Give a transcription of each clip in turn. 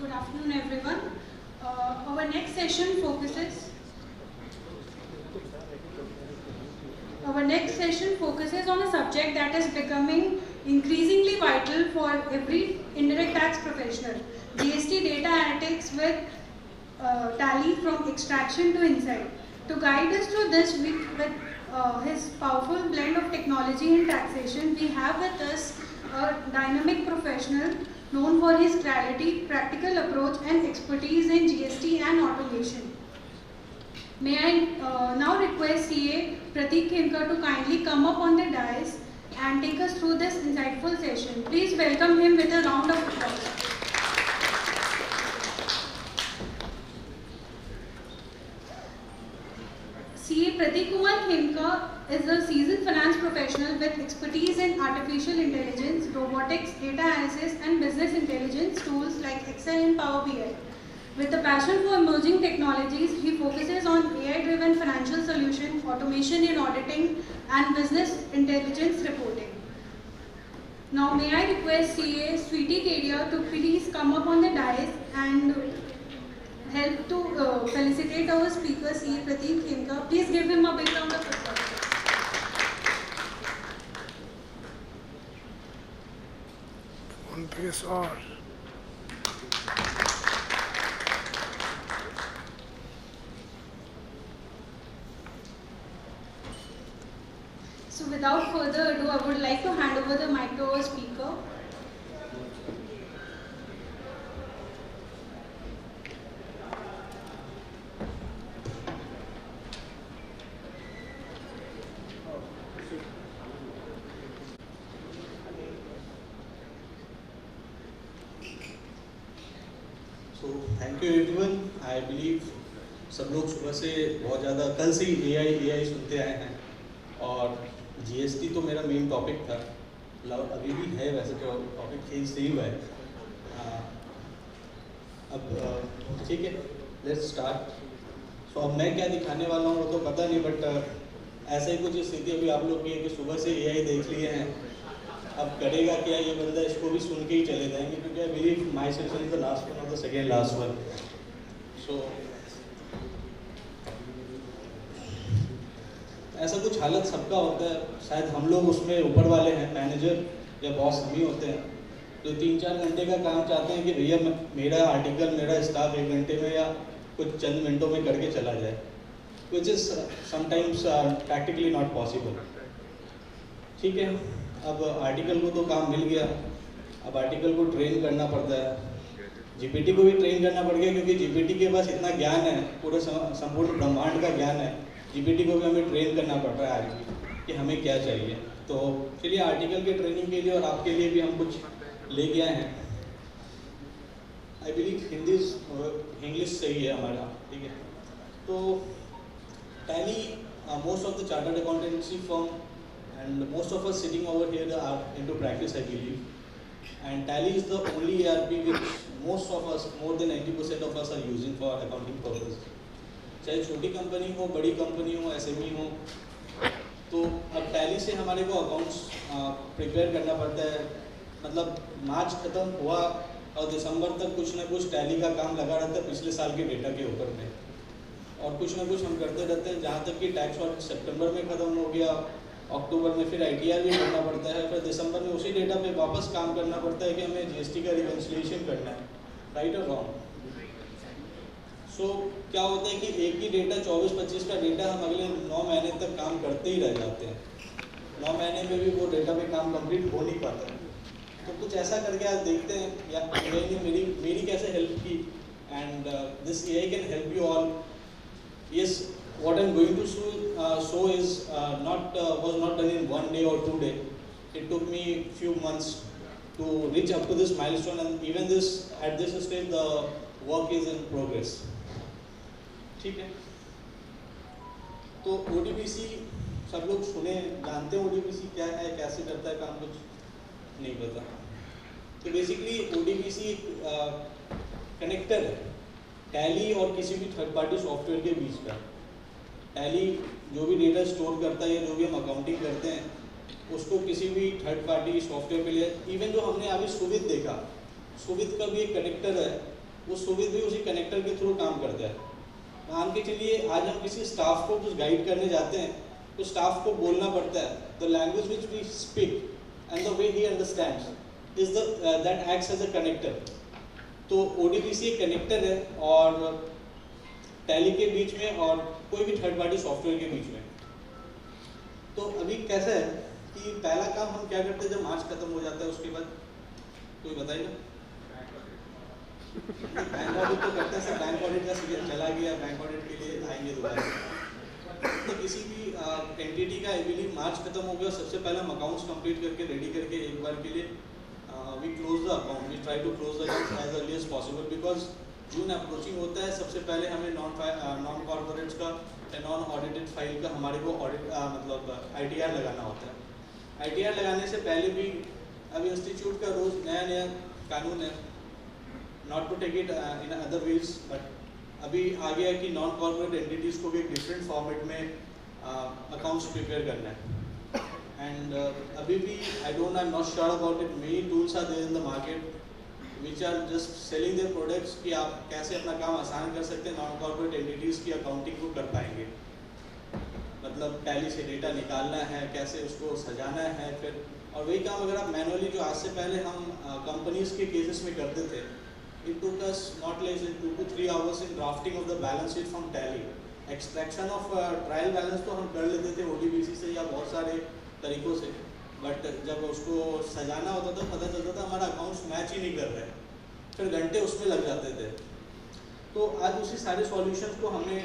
Good afternoon, everyone. Our next session focuses on a subject that is becoming increasingly vital for every indirect tax professional: GST data analytics with Tally from extraction to insight. To guide us through this with his powerful blend of technology and taxation, we have with us a dynamic professional known for his clarity, practical approach and expertise in GST and automation. May I now request CA Pratik Khemka to kindly come up on the dais and take us through this insightful session. Please welcome him with a round of applause. CA Pratik Kumar Khemka is a seasoned finance professional with expertise in artificial intelligence, robotics, data analysis and business intelligence tools like Excel and Power BI. With a passion for emerging technologies, he focuses on AI-driven financial solutions, automation in auditing and business intelligence reporting. Now may I request CA Sweetie Kedia to please come up on the dais and help to felicitate our speaker, CA Pratik Khemka. Please give him a big round of applause. On PSR. So without further ado, I would like to hand over the mic to our speaker. So thank you everyone. I believe सब लोग सुबह से बहुत ज़्यादा कल से ही AI सुनते आए हैं और GST तो मेरा मेन टॉपिक था, अभी भी है, वैसे तो टॉपिक चेंज नहीं हुआ है। अब ठीक है, लेट्स स्टार्ट। सो अब मैं क्या दिखाने वाला हूँ वो तो पता नहीं, बट ऐसा ही कुछ स्थिति अभी आप लोग की है कि सुबह से AI देख लिए हैं, अब करेगा क्या ये बंदा, इसको भी सुन के ही चले जाएंगे, क्योंकि I believe my session is the last one और द सेकेंड लास्ट वन। सो ऐसा कुछ हालत सबका होता है, शायद हम लोग उसमें ऊपर वाले हैं, मैनेजर या बॉस हम ही होते हैं, जो 3-4 घंटे का काम चाहते हैं कि भैया मेरा आर्टिकल, मेरा स्टाफ 1 घंटे में या कुछ चंद मिनटों में करके चला जाए, which is sometimes practically not possible. ठीक है, अब आर्टिकल को तो काम मिल गया, अब आर्टिकल को ट्रेन करना पड़ता है, जीपीटी को भी ट्रेन करना पड़ गया, क्योंकि जीपीटी के पास इतना ज्ञान है, पूरे संपूर्ण ब्रह्मांड का ज्ञान है, जीपीटी को भी हमें ट्रेन करना पड़ रहा है आज कि हमें क्या चाहिए। तो चलिए आर्टिकल के ट्रेनिंग के लिए और आपके लिए भी हम कुछ लेके आए हैं। आई बिलीव इंग्लिश सही है हमारा, ठीक है। तो tally, most of the chartered accountancy firm and most of us sitting over here are into practice, I believe, and Tally is the only ERP which most of us, more than 90% of us are using for accounting purpose. चाहे छोटी company हो, बड़ी company हो, SME हो, तो अब Tally से हमारे को अकाउंट्स प्रिपेयर करना पड़ता है। मतलब मार्च खत्म हुआ और दिसंबर तक कुछ ना कुछ Tally का काम लगा रहता है पिछले साल के डेटा के ऊपर में, और कुछ ना कुछ हम करते रहते हैं, जहाँ तक कि टैक्स ऑडिट सितंबर में ख़त्म हो गया, अक्टूबर में फिर ITR भी करना पड़ता है, फिर दिसंबर में उसी डेटा पे वापस काम करना पड़ता है कि हमें GST का रिकन्सिलिएशन करना है, राइट और रॉन्ग। सो क्या होता है कि एक ही डेटा 24-25 का डेटा हम अगले 9 महीने तक काम करते ही रह जाते हैं, 9 महीने में भी वो डेटा पे काम कंप्लीट हो नहीं पाता है। तो कुछ ऐसा करके आज देखते हैं या AI ने मेरी कैसे हेल्प की, and this AI can help you all. Yes, what I'm going to show is was not done in 1 day or 2 days. It took me few months to reach up to this milestone, and even at this stage the work is in progress. ठीक है, तो ODBC सब लोग सुने, जानते हैं ODBC क्या है, कैसे करता है काम, कुछ नहीं पता। तो बेसिकली ODBC कनेक्टर है टैली और किसी भी थर्ड पार्टी सॉफ्टवेयर के बीच का। टैली जो भी डेटा स्टोर करता है या जो भी हम अकाउंटिंग करते हैं, उसको किसी भी थर्ड पार्टी सॉफ्टवेयर के लिए, इवन जो हमने अभी सुविध देखा, सुविध का भी एक कनेक्टर है वो सुविध भी उसी कनेक्टर के थ्रू काम करता है। मान के चलिए आज हम किसी स्टाफ को कुछ गाइड करने जाते हैं तो स्टाफ को बोलना पड़ता है, the language which we speak and the way he understands is that acts as a connector. तो ODBC एक कनेक्टर है और टैली के बीच में और कोई भी थर्ड पार्टी सॉफ्टवेयर के बीच में। तो अभी कैसा है कि पहला काम हम क्या करते हैं जब मार्च खत्म हो जाता है उसके बाद, कोई बताइएगा? बैंक ऑडिट तो करते हैं सर, बैंक ऑडिट का सीजन चला गया, बैंक ऑडिट के लिए आएंगे दोबारा। तो किसी भी एंटिटी का आई बिलीव मार्च खत्म हो गया, सबसे पहले हम अकाउंट्स कंप्लीट करके रेडी करके एक बार के लिए we close the account, we try to close the account as early as possible, because June approaching होता है। सबसे पहले हमें नॉन कॉर्पोरेट्स का नॉन ऑडिटेड फाइल का हमारे को ऑडिट मतलब ITR लगाना होता है। ITR लगाने से पहले भी अब इंस्टीट्यूट का रोज नया नया कानून है, not to take it in other ways, but अभी आ गया कि नॉन कॉर्पोरेट एंटिटीज को भी एक डिफरेंट फॉर्मेट में अकाउंट्स प्रिपेयर करना है। एंड अभी भी I am not sure about it, many tools are there in the market which are just selling their products कि आप कैसे अपना काम आसान कर सकते हैं, नॉन कॉर्पोरेट एंटिटीज की अकाउंटिंग को कर पाएंगे। मतलब टैली से डेटा निकालना है, कैसे उसको सजाना है, फिर और वही काम अगर आप मैनुअली जो आज से पहले हम कंपनीज के केसेस में करते थे, it took us not less than 2 to 3 hours in drafting of the balance sheet from tally. Extraction of trial balance तो हम कर लेते थे ODBC से या बहुत सारे तरीकों से, बट जब उसको सजाना होता था पता चलता था हमारा अकाउंट्स मैच ही नहीं कर रहे, फिर घंटे उसमें लग जाते थे। तो आज उसी सारे सॉल्यूशंस को हमने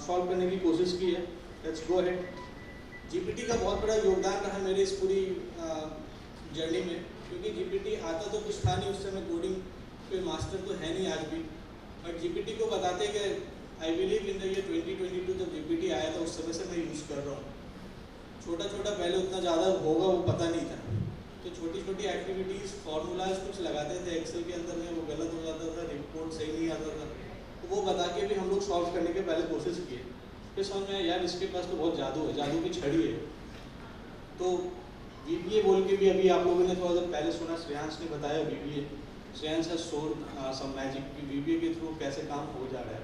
सॉल्व करने की कोशिश की है। Let's go ahead. GPT का बहुत बड़ा योगदान रहा मेरे इस पूरी जर्नी में, क्योंकि GPT आता तो कुछ था नहीं उस समय, कोडिंग कोई मास्टर तो है नहीं आज भी, बट GPT को बताते कि I believe in the year 2022 जब GPT आया था उस समय से मैं यूज़ कर रहा हूँ। छोटा छोटा पहले उतना ज़्यादा होगा वो पता नहीं था, तो छोटी छोटी एक्टिविटीज़ फार्मूलाज कुछ लगाते थे एक्सेल के अंदर में, वो गलत हो जाता था, रिपोर्ट सही नहीं आता था, तो वो बता के भी हम लोग सॉल्व करने के पहले कोशिश किए। फिर समझ में यार इसके पास तो बहुत जादू है, जादू की छड़ी है। तो VBA बोल के भी अभी आप लोगों ने थोड़ा सा पहले सुना, श्रेयांश ने बताया VBA, Shreyansh has showed some magic कि VBA के थ्रू कैसे काम हो जा रहा है।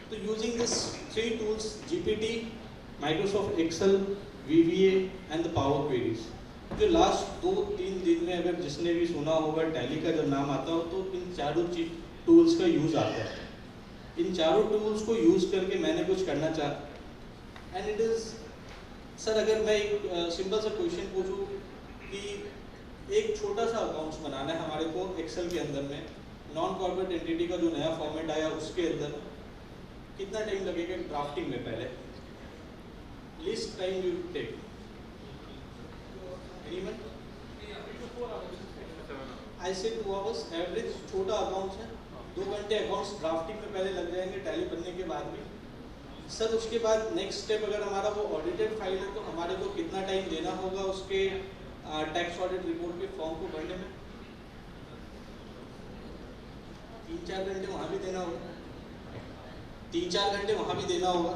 तो using this 3 tools GPT, Microsoft Excel, VBA and the power queries, जो लास्ट 2-3 दिन में अगर जिसने भी सुना होगा टैली का जब नाम आता हो तो इन चारों टूल्स का यूज़ आता है। इन चारों टूल्स को यूज़ करके मैंने कुछ करना चाहा, एंड इट इज़ सर अगर मैं एक सिंपल सा क्वेश्चन पूछूं कि एक छोटा सा अकाउंट्स बनाना है हमारे को एक्सेल के अंदर में, नॉन कॉर्पोरेट एंटिटी का जो नया फॉर्मेट आया उसके अंदर कितना टाइम लगेगा ड्राफ्टिंग में? पहले least time you take I say 2 hours average. छोटा अकाउंट्स है, 2 घंटे अकाउंट्स ड्राफ्टिंग में पहले लग जाएंगे, टैली बनने के बाद भी। सर उसके बाद नेक्स्ट स्टेप अगर हमारा वो ऑडिटेड फाइल है तो हमारे को कितना टाइम देना होगा उसके टैक्स ऑडिट रिपोर्ट के फॉर्म को भरने में? 3-4 घंटे वहाँ भी देना होगा, 3-4 घंटे वहाँ भी देना होगा,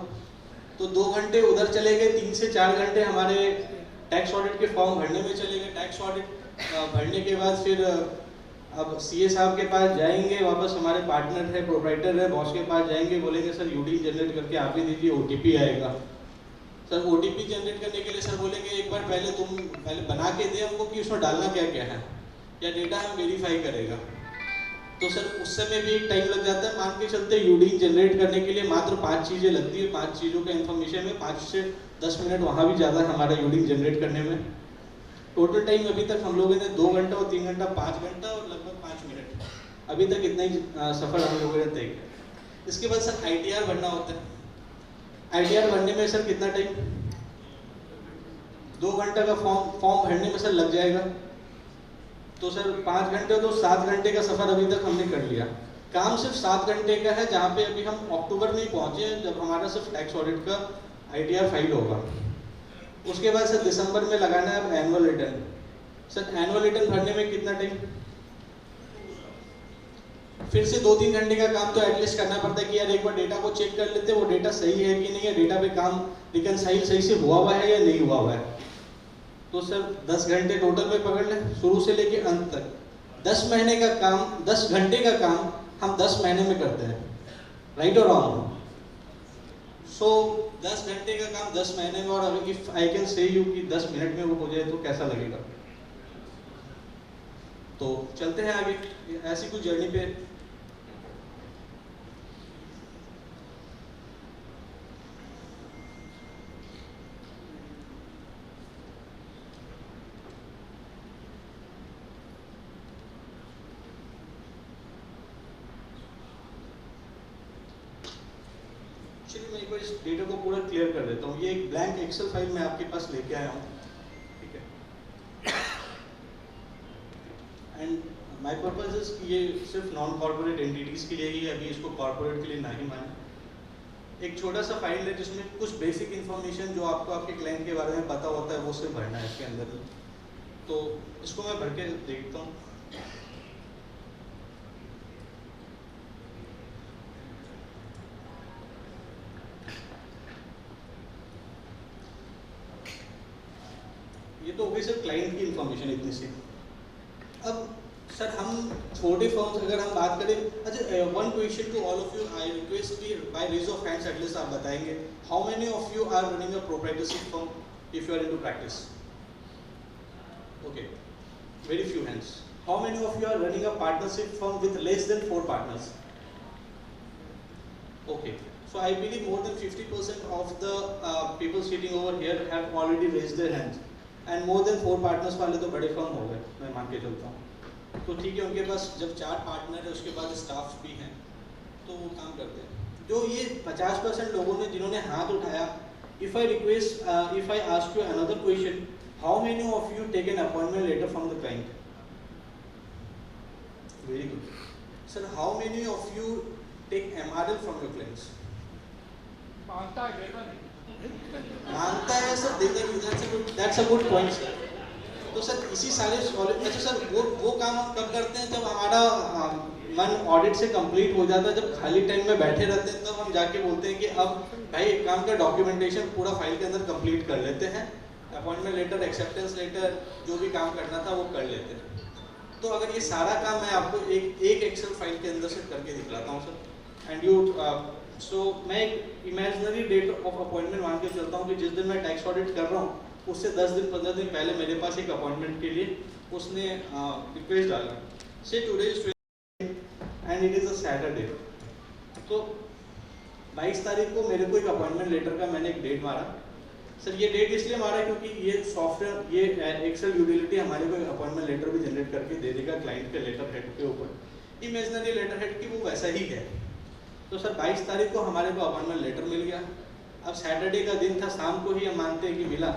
तो 2 घंटे उधर चले गए, 3 से 4 घंटे हमारे टैक्स ऑडिट के फॉर्म भरने में चले गए। टैक्स ऑडिट भरने के बाद फिर अब CA साहब के पास जाएंगे, वापस हमारे पार्टनर है, प्रोप्राइटर है, बॉस के पास जाएंगे, बोलेंगे सर UD जनरेट करके आप ही दीजिए, OTP आएगा। सर OTP जनरेट करने के लिए सर बोलेंगे एक बार पहले तुम पहले बना के दे हमको कि उसमें डालना क्या क्या है, या डेटा हम वेरीफाई करेगा। तो सर उस समय भी एक टाइम लग जाता है। मान के चलते UD जनरेट करने के लिए मात्र 5 चीज़ें लगती है, 5 चीज़ों का इन्फॉर्मेशन में 5 से 10 मिनट वहाँ भी ज़्यादा है हमारा UD जनरेट करने में। टोटल टाइम अभी तक हम लोगों ने 2 घंटा और 3 घंटा, 5 घंटा और लगभग 5 मिनट, अभी तक इतना ही सफ़र हम लोगों ने तय किया। इसके बाद सर ITR भरना होता है। ITR भरने में सर कितना टाइम? 2 घंटा का फॉर्म भरने में सर लग जाएगा, तो सर 5 घंटे तो 7 घंटे का सफ़र अभी तक हमने कर लिया। काम सिर्फ 7 घंटे का है, जहाँ पे अभी हम अक्टूबर में ही पहुँचे हैं जब हमारा सिर्फ टैक्स ऑडिट का ITR फाइल होगा। उसके बाद सर दिसंबर में लगाना है अब annual return. Sir annual return भरने में कितना टाइम? फिर से 2-3 घंटे का काम तो एटलीस्ट करना पड़ता है कि यार एक बार डेटा को चेक कर लेते हैं, वो डेटा सही है कि नहीं है, डेटा पे काम रिकनसाइल सही से हुआ हुआ है या नहीं हुआ हुआ है। तो सर 10 घंटे टोटल में पकड़ लें, शुरू से लेके अंत तक 10 महीने का काम, 10 घंटे का काम हम 10 महीने में करते हैं, राइट और रॉन्ग? सो 10 घंटे का काम 10 महीने में, और अगर if I can say you कि 10 मिनट में वो हो जाए तो कैसा लगेगा? तो चलते हैं आगे ऐसी कुछ जर्नी पे। चलिए मैं एक बार इस डेटा को पूरा क्लियर कर देता हूँ। ये एक ब्लैंक एक्सेल फाइल मैं आपके पास लेके आया हूँ, ठीक है। एंड माय पर्पस इज कि ये सिर्फ नॉन कॉर्पोरेट एंटिटीज के लिए ही है, अभी इसको कॉर्पोरेट के लिए ना ही माने। एक छोटा सा फाइल है जिसमें कुछ बेसिक इन्फॉर्मेशन जो आपको आपके क्लाइंट के बारे में पता होता है वो सिर्फ भरना है इसके अंदर ही। तो इसको मैं भर के देखता हूँ। ये तो हो गई सर क्लाइंट की इन्फॉर्मेशन इतनी सी। अब सर हम छोटे फर्म्स अगर हम बात करें, अच्छा one question to all of you, I request कि by raise of hands at least आप बताएंगे how many of you are running a proprietorship firm if you are into practice? Okay, very few hands. How many of you are running a partnership firm with less than 4 partners? Okay, so I believe more than 50% of the people sitting over here have already raised their hands, and more than 4 partners वाले तो बड़े firm हो गए, मैं मान के चलता हूँ। तो ठीक है, उनके पास जब 4 पार्टनर है उसके बाद स्टाफ भी हैं तो वो काम करते हैं। जो ये 50% लोगों ने जिन्होंने हाथ उठाया, if I request, if I ask you another question, how many of you take an appointment letter from the client? Very good. Sir, how many of you take MRL from your clients? मांगता है, देता नहीं। मांगता है sir, देता नहीं। That's a good point sir. तो sir इसी सारे अच्छा सर वो काम हम कब करते हैं जब हमारा मन ऑडिट से कंप्लीट हो जाता है, जब खाली टाइम में बैठे रहते हैं तब हम जाके बोलते हैं कि अब भाई एक काम का डॉक्यूमेंटेशन पूरा फाइल के अंदर कंप्लीट कर लेते हैं, अपॉइंटमेंट लेटर, एक्सेप्टेंस लेटर, जो भी काम करना था वो कर लेते हैं। तो अगर ये सारा काम मैं आपको एक एक्सेल फाइल के अंदर से करके दिखलाता हूँ सर, एंड यू सो मैं एक इमेजिनरी डेट ऑफ अपॉइंटमेंट मान के चलता हूँ कि जिस दिन मैं टैक्स ऑडिट कर रहा हूँ उससे 10 दिन 15 दिन पहले मेरे पास एक अपॉइंटमेंट के लिए उसने रिक्वेस्ट डाला, से today is and it is a Saturday. तो 22 तारीख को मेरे को एक अपॉइंटमेंट लेटर का मैंने एक डेट मारा। सर ये डेट इसलिए मारा क्योंकि ये सॉफ्टवेयर, ये एक्सेल यूटिलिटी हमारे को अपॉइंटमेंट लेटर भी जनरेट करके दे देगा क्लाइंट के लेटर हेड के ऊपर, इमेजिनरी लेटर हेड की वो वैसा ही है। तो सर 22 तारीख को हमारे को अपॉइंटमेंट लेटर मिल गया। अब सैटरडे का दिन था, शाम को ही हम मानते हैं कि मिला।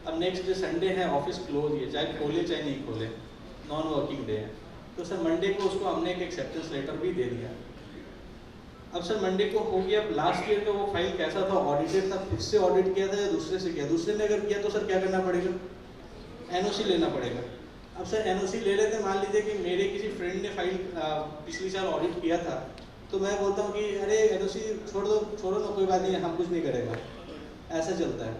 अब नेक्स्ट डे संडे है, ऑफिस क्लोज है, चाहे खोले चाहे नहीं खोले, नॉन वर्किंग डे है। तो सर मंडे को उसको हमने एक एक्सेप्टेंस लेटर भी दे दिया। अब सर मंडे को हो गया। लास्ट ईयर का वो फाइल कैसा था, ऑडिटेड था, खुद से ऑडिट किया था या दूसरे से किया? दूसरे ने अगर किया तो सर क्या करना पड़ेगा? एनओसी लेना पड़ेगा। अब सर एनओसी ले लेते, मान लीजिए कि मेरे किसी फ्रेंड ने फाइल पिछली साल ऑडिट किया था, तो मैं बोलता हूँ कि अरे एनओसी छोड़ो ना, कोई बात नहीं, हम कुछ नहीं करेगा, ऐसा चलता है,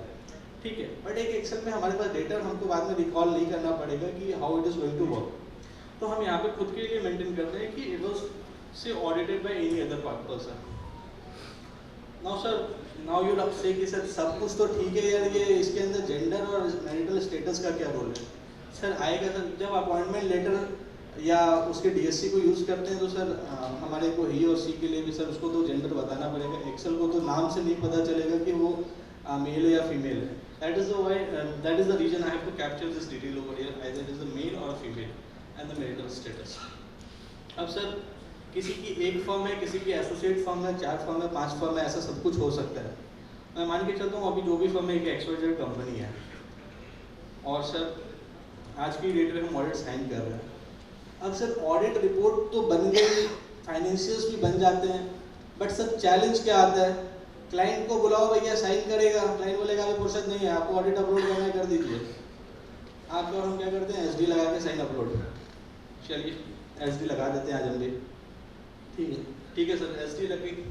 ठीक है। बट एक एक्सेल में हमारे पास डेटा, हमको बाद में रिकॉल नहीं करना पड़ेगा कि how it is going to work. तो हम यहाँ पे खुद के लिए मेंटेन करते हैं कि इट वाज से audited by any other person. Now sir, now you से कि सर सब कुछ तो ठीक है यार, ये इसके अंदर जेंडर और मैरिटल स्टेटस का क्या रोल है? सर आएगा सर, जब अपॉइंटमेंट लेटर या उसके डीएससी को यूज़ करते हैं तो सर हमारे को ही और सी के लिए भी सर उसको तो जेंडर बताना पड़ेगा। एक्सेल को तो नाम से नहीं पता चलेगा कि वो मेल है या फीमेल है। That is the why, that is the reason I have to capture this detail over here, either it is a male और a female and the marital status. अब सर किसी की एक फर्म है, किसी की एसोसिएट फर्म है, 4 firm है, 5 फर्म है, ऐसा सब कुछ हो सकता है। मैं मान के चलता हूँ अभी जो भी फर्म है एक एक्सवाइजेड कंपनी है, और सर आज की डेट में हम ऑडिट साइन कर रहे हैं। अब सर ऑडिट रिपोर्ट तो बन गई, फाइनेंशियल्स भी बन जाते हैं, बट सर चैलेंज क्या आता है? क्लाइंट को बुलाओ भैया, साइन करेगा, क्लाइंट बोलेगा अभी फुर्सत नहीं है, आपको ऑडिट अपलोड करना है, कर दीजिए। आप और हम क्या करते हैं, एसडी लगा के साइन अपलोड। चलिए एसडी लगा देते हैं आज हम भी, ठीक है सर, एसडी लग गई।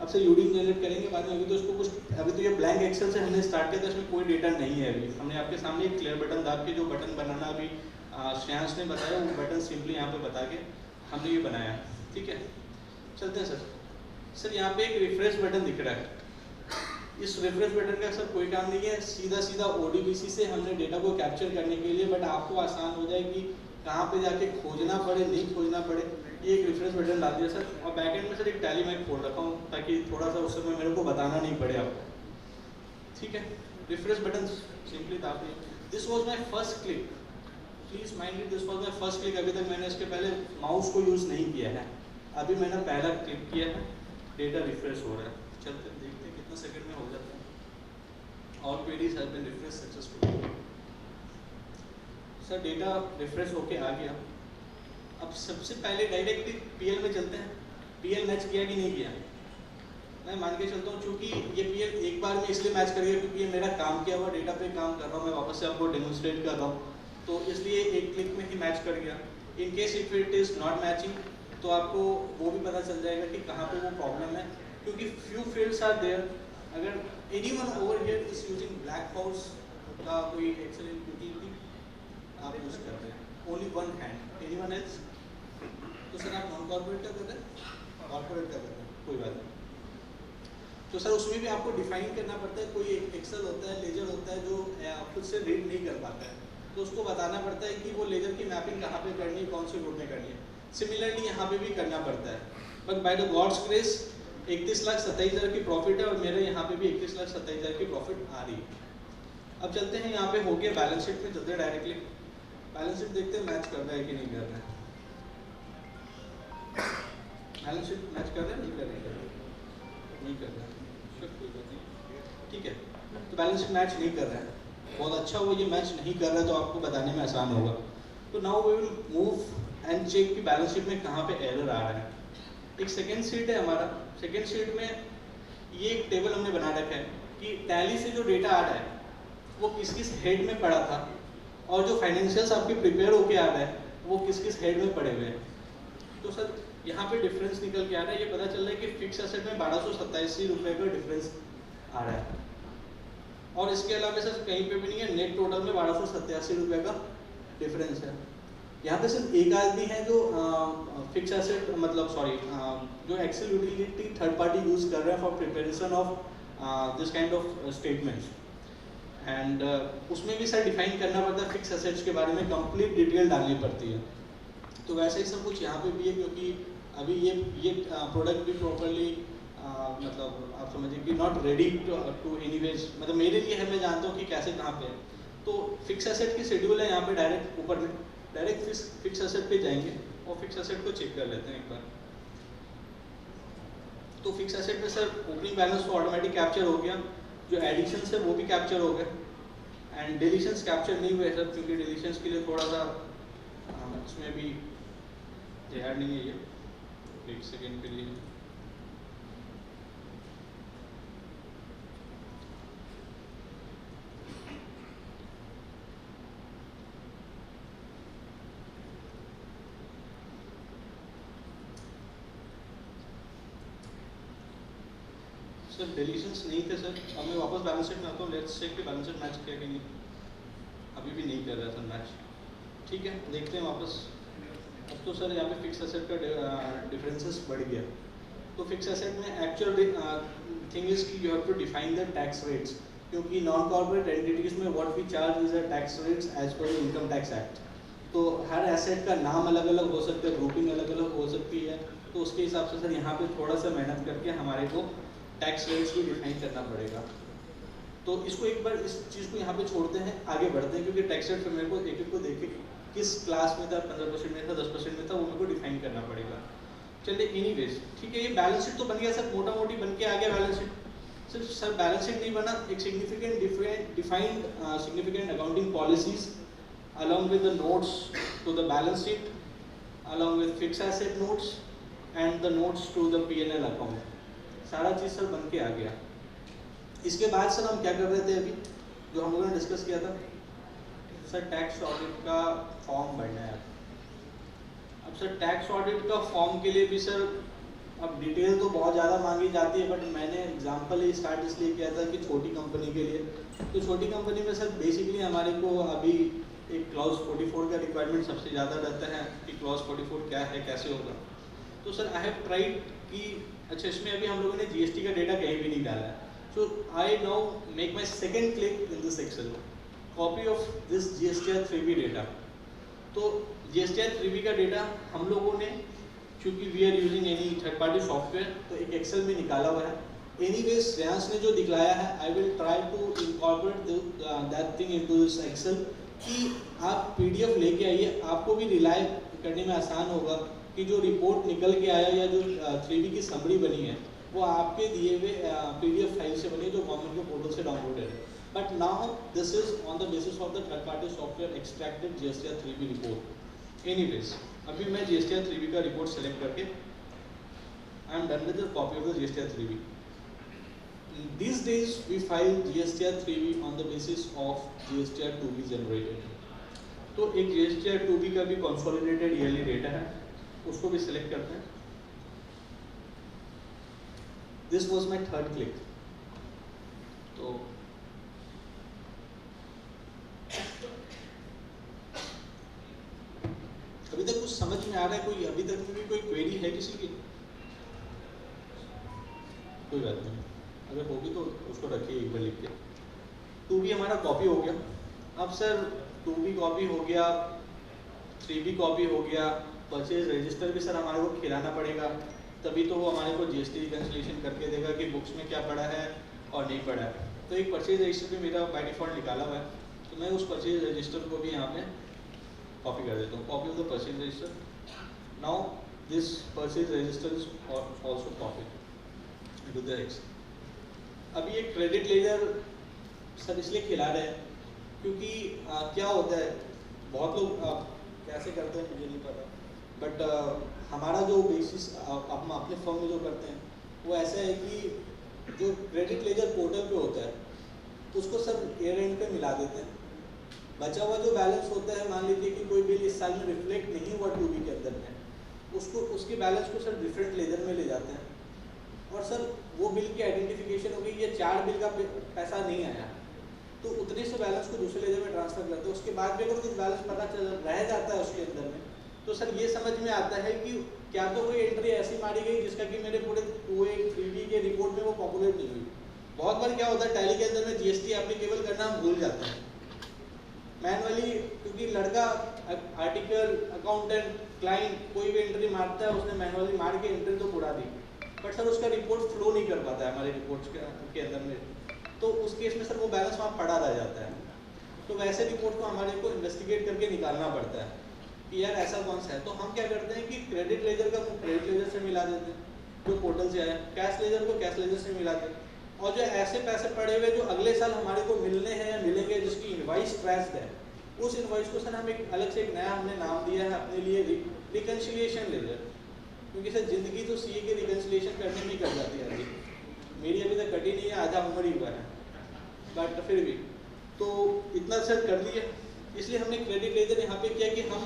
अब से यूडी जनरेट करेंगे बाद में। अभी तो इसको कुछ, अभी तो ये ब्लैंक एक्सेल से हमने स्टार्ट किया था, इसमें कोई डेटा नहीं है। अभी हमने आपके सामने एक क्लियर बटन दाब के, जो बटन बनाना अभी श्रेयांश ने बताया, वो बटन सिंपली यहाँ पे बता के हमने ये बनाया, ठीक है। चलते हैं सर। सर यहाँ पे एक रिफ्रेश बटन दिख रहा है। इस रिफ्रेश बटन का सर कोई काम नहीं है, सीधा सीधा ODBC से हमने डेटा को कैप्चर करने के लिए, बट आपको आसान हो जाए कि कहाँ पे जाके खोजना पड़े, नहीं खोजना पड़े, ये एक रिफ्रेश बटन डाल दिया सर। और बैकएंड में सर एक टैली मैं खोल रखा हूँ ताकि थोड़ा सा उस समय मेरे को बताना नहीं पड़े आपको, ठीक है। रिफ्रेश बटन सिंपली दाबिए। This was my first click, please mind it, this was my first click. अभी तक मैंने इसके पहले माउस को यूज़ नहीं किया है, अभी मैंने पहला क्लिक किया है, डेटा रिफ्रेश हो रहा है। चलते देखते हैं कितना सेकंड में हो जाता है। All queries have been refresh successfully. Sir data refresh होके आ गया। अब सबसे पहले डायरेक्टली PL में चलते हैं। PL मैच किया कि नहीं किया? मैं मान के चलता हूँ, चूँकि ये PL एक बार में इसलिए मैच करेगा क्योंकि ये मेरा काम किया हुआ डेटा पे काम कर रहा हूँ, मैं वापस से आपको डेमोन्स्ट्रेट कर रहा हूँ, तो इसलिए एक क्लिक में ही मैच कर गया। In case if it is not matching तो आपको वो भी पता चल जाएगा कि कहाँ पे वो प्रॉब्लम है, क्योंकि फ्यू फील्ड्स आर देयर। अगर anyone over here is using black house का कोई एक्सेल यूटिलिटी आप यूज़ कर रहे हैं, only one hand, anyone else? तो सर आप नॉन कॉर्पोरेट का कर रहे हैं, कॉर्पोरेट का कर रहे हैं, कोई बात नहीं। तो सर उसमें भी आपको डिफाइन करना पड़ता है। कोई एक्सेल होता है, लेजर होता है जो खुद से रीड नहीं कर पाता है, तो उसको बताना पड़ता है कि वो लेजर की मैपिंग कहाँ पे करनी है, कौन से रूट में करनी है। सिमिलरली यहाँ पे भी करना पड़ता है। But by the gods grace 31,27,000 की प्रॉफिट है और मेरे यहाँ पे भी 31,27,000 की प्रॉफिट आ रही है। अब चलते हैं यहाँ पे हो गया बैलेंस शीट में, चलते हैं डायरेक्टली बैलेंस शीट देखते हैं मैच कर रहा है कि नहीं कर रहा है। बैलेंस शीट मैच कर रहा है, नहीं कर रहा है, नहीं कर रहा है, ठीक है। तो बैलेंस शीट मैच नहीं कर रहा है, बहुत अच्छा हुआ ये मैच नहीं कर रहा है, तो आपको बताने में आसान होगा। तो now we will move and check कि बैलेंस शीट में कहाँ पे एरर आ रहा है। एक सेकेंड शीट है हमारा, सेकेंड शीट में ये एक टेबल हमने बना रखा है कि टैली से जो डेटा आ रहा है वो किस किस हेड में पड़ा था, और जो फाइनेंशियल्स आपके प्रिपेयर होके आ रहा है वो किस किस हेड में पड़े हुए हैं। तो सर यहाँ पे डिफरेंस निकल के आ रहा है, ये पता चल रहा है कि फिक्स एसेट में 1287 रुपये का डिफरेंस आ रहा है, और इसके अलावा सर कहीं पे भी नहीं है, नेट टोटल में 1287 रुपये का डिफरेंस है। यहाँ पे सिर्फ एक आदमी है जो फिक्स एसेट मतलब सॉरी जो Excel utility third party use कर रहे हैं for preparation of this kind of statements, and उसमें भी सर डिफाइन करना पड़ता है फिक्स एसेट्स के बारे में, कंप्लीट डिटेल डालनी पड़ती है। तो वैसे ही सब कुछ यहाँ पे भी है, क्योंकि अभी ये प्रोडक्ट भी प्रॉपरली मतलब आप समझिए कि नॉट रेडी टू एनीवेज, मतलब मेरे लिए है, मैं जानता हूँ कि कैसे कहाँ पे है। तो फिक्स एसेट की शेड्यूल है यहाँ पे, डायरेक्ट ऊपर में डायरेक्ट फिक्स एसेट पे जाएंगे और फिक्स एसेट को चेक कर लेते हैं एक बार। तो फिक्स एसेट में सर ओपनिंग बैलेंस तो ऑटोमेटिक कैप्चर हो गया, जो एडिशंस है वो भी कैप्चर हो गए, एंड डिलीशंस कैप्चर नहीं हुए सर, क्योंकि डिलीशंस के लिए थोड़ा सा इसमें भी ऐड नहीं है, ये एक सेकेंड के लिए। सर डिलीशंस नहीं थे सर। अब मैं वापस बैलेंस शीट में आता हूँ, लेट्स चेक कि बैलेंस शीट मैच किया कि नहीं। अभी भी नहीं कर रहा सर मैच, ठीक है देखते हैं वापस। अब तो सर यहाँ पे फिक्स एसेट का डिफरेंसेस बढ़ गया। तो फिक्स एसेट में एक्चुअल थिंग इज कि you have to define the tax rates, क्योंकि नॉन कॉर्पोरेट एंटिटीज में what we charge is a tax rates as per income tax act. तो हर एसेट का नाम अलग अलग हो सकता है, ग्रुपिंग अलग अलग हो सकती है, तो उसके हिसाब से सर यहाँ पे थोड़ा सा मेहनत करके हमारे को टैक्स रेट्स भी डिफाइन करना पड़ेगा। तो इसको एक बार इस चीज़ को यहाँ पे छोड़ते हैं, आगे बढ़ते हैं, क्योंकि टैक्स रेट मेरे को एक एक को देख के किस क्लास में था, 15% में था, 10% में था, वो मेरे को डिफाइन करना पड़ेगा। चलिए एनीवेज ठीक है, ये बैलेंस शीट तो बन गया सर, मोटा मोटी बन के आ गया बैलेंस शीट। सिर्फ सर बैलेंस शीट नहीं बना, एक significant defined significant accounting policies along with the notes to the balance sheet, along with fixed asset notes and the notes to the P&L account, सारा चीज़ सर बन के आ गया। इसके बाद सर हम क्या कर रहे थे अभी, जो हम लोगों ने डिस्कस किया था सर, टैक्स ऑडिट का फॉर्म भरना है। अब सर टैक्स ऑडिट का फॉर्म के लिए भी सर अब डिटेल तो बहुत ज़्यादा मांगी जाती है, बट मैंने एग्जाम्पल ही स्टार्ट इसलिए किया था कि छोटी कंपनी के लिए। तो छोटी कंपनी में सर बेसिकली हमारे को अभी एक क्लॉज 44 का रिक्वायरमेंट सबसे ज़्यादा रहता है कि क्लॉज 44 क्या है, कैसे होगा। तो सर आई हैव ट्राइड कि अच्छा इसमें अभी हम लोगों ने जीएसटी का डेटा कहीं भी नहीं डाला है. So I now make my second click in this excel, copy of this GSTR 3B data. तो GSTR 3B का डेटा हम लोगों ने, क्योंकि we are using any third party software, तो एक एक्सेल में निकाला हुआ है. एनीवेज श्रेयांश ने जो दिखलाया है, I will try to incorporate that thing into this Excel, कि आप PDF लेके आइए, आपको भी रिलाई करने में आसान होगा कि जो रिपोर्ट निकल के आया या जो 3B की समरी बनी है वो आपके दिए हुए PDF फाइल से बनी है जो गवर्नमेंट के पोर्टल से डाउनलोडेड है. But now this is on the basis of the third party software extracted GSTR 3B report. Anyways अभी मैं GSTR 3B का रिपोर्ट सेलेक्ट करके I am done with the copy of the GSTR 3B. These days we file GSTR 3B on the basis of GSTR 2B generated. तो एक GSTR 2B का भी consolidated yearly data है, उसको भी select करते हैं. This was my third click. तो अभी तक कुछ समझ में आ रहा है? कोई अभी तक में भी कोई क्वेरी है किसी की? कोई बात नहीं, अगर होगी तो उसको रखिए एक बार लिख के. 2B हमारा कॉपी हो गया. अब सर 2B कॉपी हो गया, 3B कॉपी हो गया, परचेज रजिस्टर भी सर हमारे को खिलाना पड़ेगा, तभी तो वो हमारे को GST रिकन्सिलेशन करके देगा कि बुक्स में क्या पड़ा है और नहीं पड़ा है. तो एक परचेज रजिस्टर भी मेरा बाय डिफॉल्ट निकाला हुआ है, तो मैं उस परचेज रजिस्टर को भी यहाँ पे कॉपी कर देता हूँ. Copy of the purchase register. Now this purchase register is also copy into the Excel. अभी एक क्रेडिट लेजर सर इसलिए खिला रहे हैं क्योंकि क्या होता है, बहुत लोग कैसे करते हैं मुझे नहीं पता, बट हमारा जो बेसिस हम अपने फर्म में जो करते हैं वो ऐसा है कि जो क्रेडिट लेजर पोर्टल पे होता है उसको सर ईयर एंड पे मिला देते हैं. बचा हुआ जो बैलेंस होता है, मान लीजिए कि कोई बिल इस साल में रिफ्लेक्ट नहीं हुआ 2B के अंदर में, उसको उसके बैलेंस को सर डिफरेंट लेजर में ले जाते हैं और सर वो बिल की आइडेंटिफिकेशन हो गई, ये 4 बिल का पैसा नहीं आया, तो उतने से बैलेंस को दूसरे लेजर में ट्रांसफर करते हैं. उसके बाद भी अगर कुछ बैलेंस पता चल रह जाता है उसके अंदर में, तो सर ये समझ में आता है कि क्या तो कोई एंट्री ऐसी मारी गई जिसका कि मेरे पूरे 3B के रिपोर्ट में वो पॉपुलेट नहीं हुई. बहुत बार क्या होता है, टैली के अंदर में GST एप्लीकेबल करना हम भूल जाते हैं मैनुअली, क्योंकि लड़का आर्टिकल अकाउंटेंट क्लाइंट कोई भी एंट्री मारता है, उसने मैनुअली मार के एंट्री तो उड़ा दी, बट सर उसका रिपोर्ट फ्लो नहीं कर पाता है हमारे रिपोर्ट्स के अंदर में, तो उस केस में सर वो बैलेंस वहाँ पड़ा रह जाता है. तो वैसे रिपोर्ट को हमारे को इन्वेस्टिगेट करके निकालना पड़ता है कि यार ऐसा कौन सा है. तो हम क्या करते हैं कि क्रेडिट लेजर का क्रेडिट लेजर से मिला देते हैं जो पोर्टल से आया, कैश लेजर को कैश लेजर से मिला देते हैं, और जो ऐसे पैसे पड़े हुए जो अगले साल हमारे को मिलने हैं या मिलेंगे, जिसकी इनवॉइस ट्रैश्ड है, उस इनवॉइस को सर हम एक अलग से एक नया हमने नाम दिया है अपने लिए, रिकन्सिलिएशन लेजर. क्योंकि सर जिंदगी तो CA के रिकन्सिलिएशन करने में ही कर जाती है. मेरी अभी तक कटी नहीं है, आधा उम्र ही हुआ है, बट फिर भी तो इतना सर कर दिया. इसलिए हमने क्रेडिट लेजर यहाँ पे किया कि हम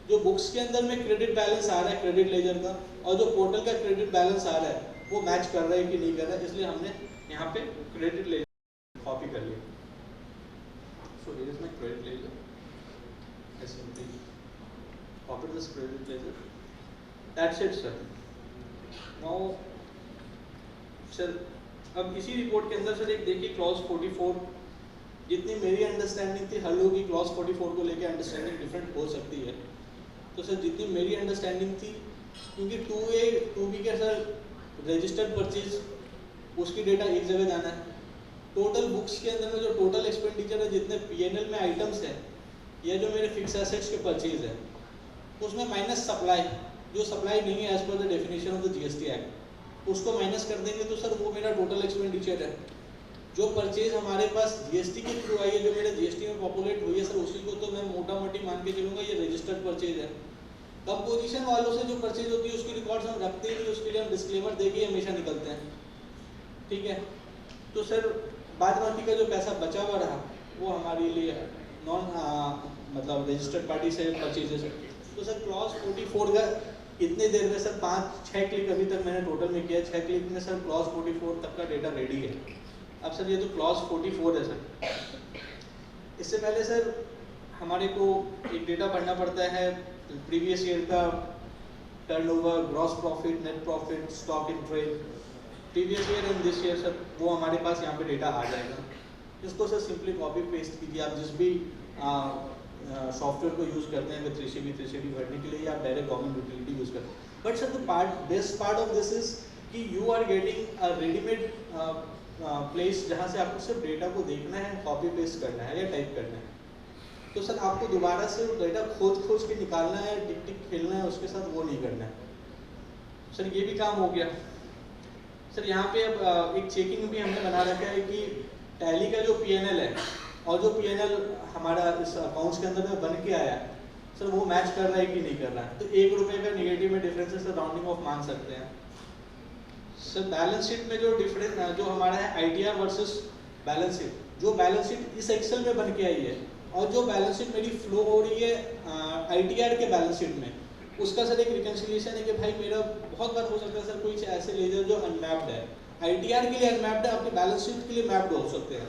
जो बुक्स के अंदर में क्रेडिट बैलेंस आ रहा है क्रेडिट लेजर का और जो पोर्टल का क्रेडिट बैलेंस आ रहा है वो मैच कर रहा है कि नहीं कर रहा है, इसलिए हमने यहाँ पे क्रेडिट लेजर कॉपी कर लिया. So here is my credit ledger. I simply copy this credit ledger. That's it, sir. Now, sir, अब इसी रिपोर्ट के अंदर सर एक देखिए क्लॉज 44, जितनी मेरी अंडरस्टैंडिंग थी, हर लोगों की क्लॉज 44 को लेकर अंडरस्टैंडिंग डिफरेंट हो सकती है. तो सर जितनी मेरी अंडरस्टैंडिंग थी, क्योंकि 2B के सर रजिस्टर्ड परचेज उसकी डेटा एक जगह जाना है, टोटल बुक्स के अंदर में जो टोटल एक्सपेंडिचर है, जितने PNL में आइटम्स हैं या जो मेरे फिक्स एसेट्स के परचेज है, उसमें माइनस सप्लाई, जो सप्लाई नहीं है as per the definition of the GST act, उसको माइनस कर देंगे तो सर वो मेरा टोटल एक्सपेंडिचर है. जो परचेज हमारे पास GST के थ्रू आई है, जो मेरे GST में पॉपुलेट हुई है सर, उसी को तो मैं मोटा मोटी मान के चलूँगा ये रजिस्टर्ड परचेज है. कंपोजिशन वालों से जो परचेज होती है उसकी रिकॉर्ड्स हम रखते ही नहीं, उसके लिए हम डिस्क्लेमर देके हमेशा निकलते हैं. ठीक है, तो सर बाद बाकी का जो पैसा बचा हुआ रहा वो हमारे लिए नॉन मतलब रजिस्टर्ड पार्टी से परचेजेस है. तो सर क्लॉज 44 का इतने देर में सर 5-6 क्लिक अभी तक मैंने टोटल में किया, 6 क्लिक में सर क्लॉज 44 तक का डेटा रेडी है. अब सर ये तो क्लॉज 44 है सर. इससे पहले सर हमारे को एक डेटा पढ़ना पड़ता है प्रीवियस ईयर का turnover, gross profit, net profit, stock in trade, previous year and this year, sir वो हमारे पास यहाँ पे डेटा आ जाएगा। इसको सर सिंपली कॉपी पेस्ट कीजिए। आप जिस भी सॉफ्टवेयर को यूज़ करते हैं, 3CB भरने के लिए, या आप डायरेक्ट गवर्नमेंट यूटिलिटी यूज़ करते हैं। But sir the best part of this is कि you are getting a readymade place जहाँ से आपको सिर्फ डेटा को देखना है, कॉपी पेस्ट करना है या टाइप करना है। तो सर आपको दोबारा से डेटा खोज के निकालना है, टिक टिक खेलना है उसके साथ, वो नहीं करना है। सर ये भी काम हो गया। सर यहाँ पे अब एक चेकिंग भी हमने बना रखा है कि टैली का जो PNL है और जो PNL हमारा इस अकाउंट्स के अंदर में बन के आया है, सर वो मैच कर रहा है कि नहीं कर रहा है। तो ₹1 का निगेटिव में डिफरेंस है, सर राउंडिंग ऑफ मान सकते हैं। सर बैलेंस शीट में जो डिफरेंस जो हमारा है ITR वर्सेस बैलेंस शीट, जो बैलेंस शीट इस एक्सेल में बन के आई है और जो बैलेंस शीट मेरी फ्लो हो रही है ITR के बैलेंस शीट में, उसका सर एक रिकन्सिलिएशन है कि भाई मेरा बहुत बार हो सकता है सर कोई ऐसे लेजर जो अनमैप्ड है, ITR के लिए अनमैप्ड है, आपके बैलेंस शीट के लिए मैप्ड हो सकते हैं।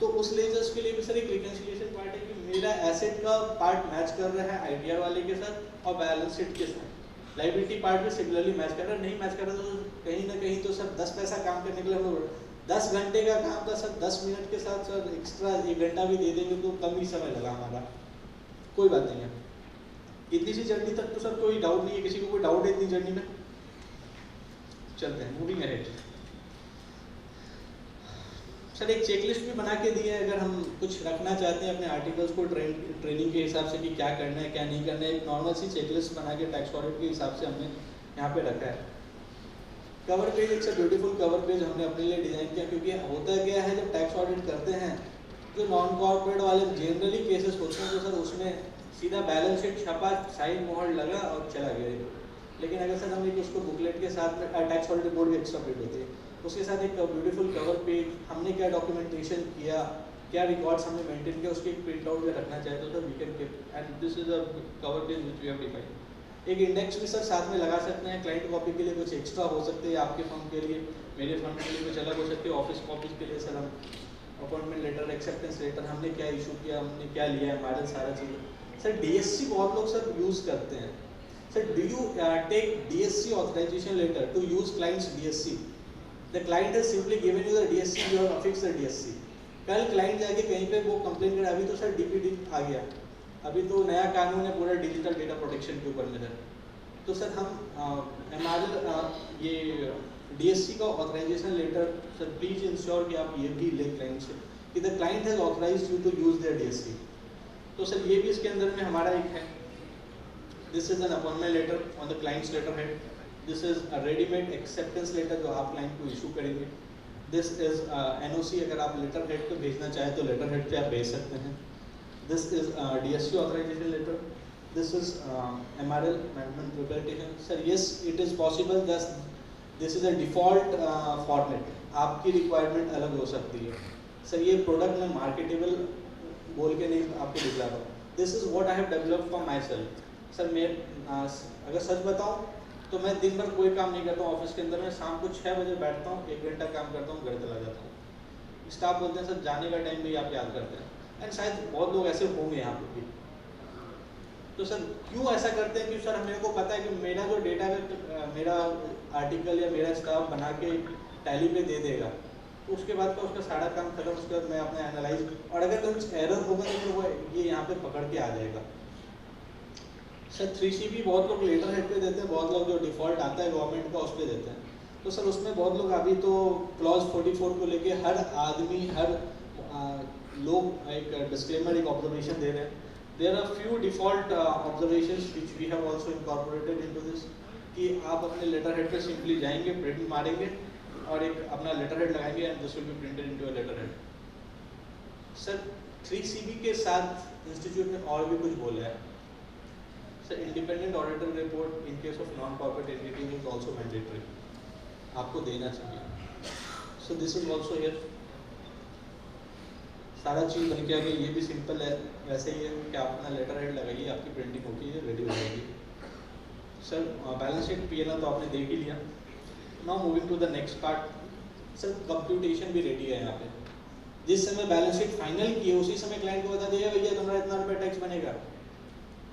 तो उस लेजर्स के लिए भी सर एक रिकन्सिलिएशन पार्ट है कि मेरा एसेट का पार्ट मैच कर रहा है ITR वाले के साथ और बैलेंस शीट के साथ। लाइबिलिटी पार्ट भी सिमिलरली मैच कर रहा है, नहीं मैच कर रहा तो कहीं ना कहीं तो सर 10 पैसा काम करने के लिए हम 10 घंटे का काम था सर 10 मिनट के साथ सर एक्स्ट्रा 1 घंटा भी दे देंगे तो कम ही समय लगा हमारा। कोई बात नहीं है। इतनी सी जर्नी तक तो सर कोई डाउट नहीं है, किसी को कोई डाउट है इतनी जर्नी में? चलते हैं, मूविंग अहेड। सर एक चेकलिस्ट भी बना के दी है, अगर हम कुछ रखना चाहते हैं अपने आर्टिकल्स को ट्रेनिंग के हिसाब से कि क्या करना है क्या नहीं करना है, एक नॉर्मल सी चेकलिस्ट बना के टैक्स ऑडिट के हिसाब से हमने यहाँ पे रखा है। Cover page, it's a beautiful cover page हमने अपने लिए डिजाइन किया, क्योंकि होता क्या है जब टैक्स ऑडिट करते हैं जो नॉन कॉर्पोरेट वाले जनरली केसेस होते हैं तो सर उसमें सीधा बैलेंस शीट छपा, साइन मोहर लगा और चला गया। लेकिन अगर सर हम उसको बुकलेट के साथ में टैक्स ऑडिट रिपोर्ट भी एक्स्ट्रा प्रिंट होती है, उसके साथ एक ब्यूटीफुल कवर पेज, हमने क्या डॉक्यूमेंटेशन किया, क्या रिकॉर्ड्स हमने मेंटेन किया, उसकी एक प्रिंट आउट रखना चाहे तो sir we can keep and this is a cover page which we have defined. एक इंडेक्स भी सर साथ में लगा सकते हैं, क्लाइंट कॉपी के लिए कुछ एक्स्ट्रा हो सकते हैं, आपके फर्म के लिए, मेरे फर्म के लिए कुछ अलग हो सकते हैं। ऑफिस कॉपीज के लिए सर हम अपॉइंटमेंट लेटर, एक्सेप्टेंस लेटर, हमने क्या इशू किया, हमने क्या लिया है, हमारा सारा चीज़। सर DSC बहुत लोग सर यूज़ करते हैं। Sir do you take DSC authorization letter to use clients DSC? The client has simply given you the DSC, you have affix the DSC। कल क्लाइंट जाके कहीं पे वो कंप्लेन करे, अभी तो सर DPD आ गया, अभी तो नया कानून है पूरा डिजिटल डेटा प्रोटेक्शन के ऊपर में सर। तो सर हम हमारे ये DSC का authorization letter sir please ensure कि आप ये भी ले क्लाइंट से कि the client has authorized you to use their DSC। तो सर ये भी इसके अंदर में हमारा एक है। This is an appointment letter on the clients letter head. This is a readymade acceptance letter जो आप क्लाइंट को इशू करेंगे। दिस इज NOC, अगर आप लेटर हेड को भेजना चाहें तो लेटर हेड पे आप भेज सकते हैं। This is DSC authorization letter. This is MRL, management representation. Sir yes it is possible, this is a default format, आपकी रिक्वायरमेंट अलग हो सकती है। सर ये प्रोडक्ट मैं मार्केटेबल बोल के नहीं आपको दिखला रहा हूँ, this is what I have developed for my self. Sir मैं अगर सच बताऊँ तो मैं दिन भर कोई काम नहीं करता हूँ ऑफिस के अंदर में, शाम को 6 बजे बैठता हूँ, 1 घंटा काम करता हूँ, घर चला जाता हूँ। स्टाफ बोलते हैं सर जाने का टाइम भी आप याद करते हैं, एंड शायद बहुत लोग ऐसे होंगे यहाँ पे भी। तो सर क्यों ऐसा करते हैं कि सर मेरे को पता है कि मेरा जो डेटा मेरा आर्टिकल या मेरा स्टाफ बना के टैली पे दे देगा, तो उसके बाद का उसका सारा काम खत्म, उसके बाद मैं अपना एनालाइज, और अगर कुछ एरर होगा तो फिर वो ये यहाँ पे पकड़ के आ जाएगा। सर 3CB बहुत लोग लेटर हेड पे देते हैं, बहुत लोग जो डिफ़ॉल्ट आता है गवर्नमेंट का उस पर देते हैं। तो सर उसमें बहुत लोग अभी तो क्लॉज 44 को लेके हर आदमी हर लोग एक डिस्क्लेमर, एक ऑब्जर्वेशन दे रहे हैं। There are few default observations which we have also incorporated into this, कि आप अपने लेटर हेड पे सिंपली जाएंगे, प्रिंट मारेंगे और एक अपना लेटर हेड लगाएंगे and this will be printed into a letter head. Sir 3CB के साथ इंस्टीट्यूट ने और भी कुछ बोला है। Sir independent auditor report in case of non corporate entity is also mandatory, आपको देना चाहिए। So this is also here, सारा चीज़ बन के आ गई। ये भी सिंपल है, वैसे ही है कि आप अपना लेटर हेड लगाइए, आपकी प्रिंटिंग होगी, ये रेडी हो जाएगी। सर बैलेंस शीट P&L तो आपने देख ही लिया। Now moving to the next part. Sir computation भी रेडी है यहाँ पे। जिस समय बैलेंस शीट फाइनल की है उसी समय क्लाइंट को बता दिया भैया तुम्हारा इतना रुपये टैक्स बनेगा,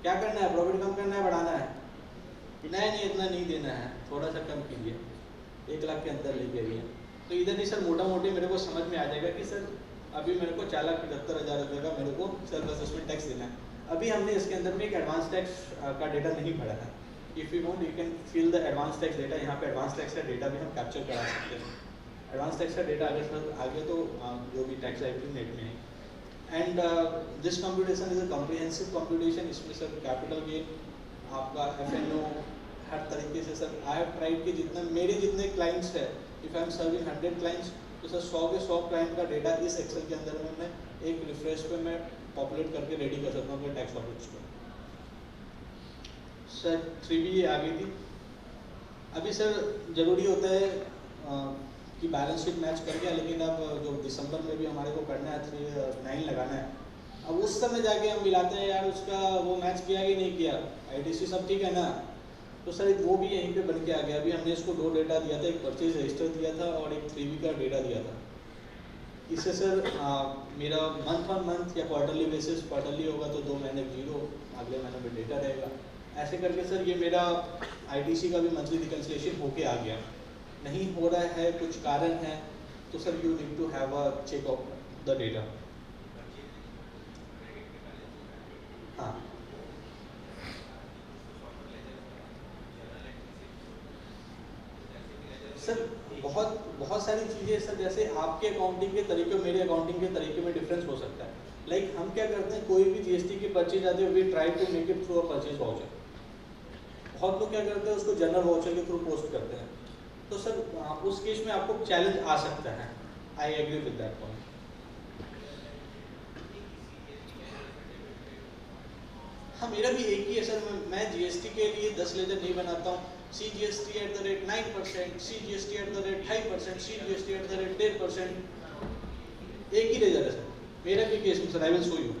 क्या करना है, प्रॉफिट कम करना है, बढ़ाना है। कि नहीं इतना नहीं देना है, थोड़ा सा कम कीजिए, 1 लाख के अंदर लेके आइए। तो इधर नहीं सर, मोटा मोटी मेरे को समझ में आ जाएगा कि सर अभी मेरे को 4,75,000 रुपये का मेरे को सेल्फ असेसमेंट टैक्स देना है। अभी हमने इसके अंदर में एक एडवांस टैक्स का डेटा नहीं भरा है। If you want you can fill the advance tax data, यहाँ पे एडवांस टैक्स का डेटा भी हम कैप्चर करा सकते हैं। एडवांस टैक्स का डेटा आगे सर आगे तो जो भी टैक्स लाइब्रेरी नेट में है। And this computation is a comprehensive computation. इसमें सर कैपिटल गेन आपका FNO हर तरीके से सर आई हैव ट्राइड कि जितना मेरे जितने क्लाइंट्स है, if I am serving 100 clients, तो सर 100 के 100 क्लाइंट का डेटा इस एक्सेल के अंदर में मैं एक रिफ्रेश पे मैं पॉपुलेट करके रेडी कर सकता हूँ अपने टैक्स ऑफिस को। सर 3B आ गई थी। अभी सर ज़रूरी होता है कि बैलेंस शीट मैच कर गया, लेकिन अब जो दिसंबर में भी हमारे को करना है 3-9 लगाना है, अब उस समय जाके हम मिलाते हैं यार उसका वो मैच किया कि नहीं किया, ITC सब ठीक है ना, तो सर वो भी यहीं पे बन के आ गया। अभी हमने इसको 2 डेटा दिया था, एक परचेज रजिस्टर दिया था और एक 3B का डेटा दिया था। इससे सर मेरा मंथ ऑन मंथ या क्वार्टरली बेसिस, क्वार्टरली होगा तो 2 महीने 0, अगले महीने में डेटा रहेगा। ऐसे करके सर ये मेरा ITC का भी मंथली रिकन्सिलेशन होके आ गया। नहीं हो रहा है, कुछ कारण है, तो sir you need to have a check of the data. हाँ सर बहुत सारी चीज़ें सर, जैसे आपके अकाउंटिंग के तरीके मेरे अकाउंटिंग के तरीके में डिफरेंस हो सकता है। लाइक हम क्या करते हैं, कोई भी GST की परचेज आती है, we try to make it through a purchase voucher. बहुत लोग क्या करते हैं, उसको जनरल वाउचर के थ्रू पोस्ट करते हैं। तो सर उस केस में आपको चैलेंज आ सकता है। I agree with that point. हाँ मेरा भी एक ही है सर, मैं GST के लिए 10 लेजर नहीं बनाता हूँ। CGST @ 9%, CGST @ 2.5%, CGST @ 1.5%, एक ही लेजर है सर मेरा भी केस में sir. I will show you.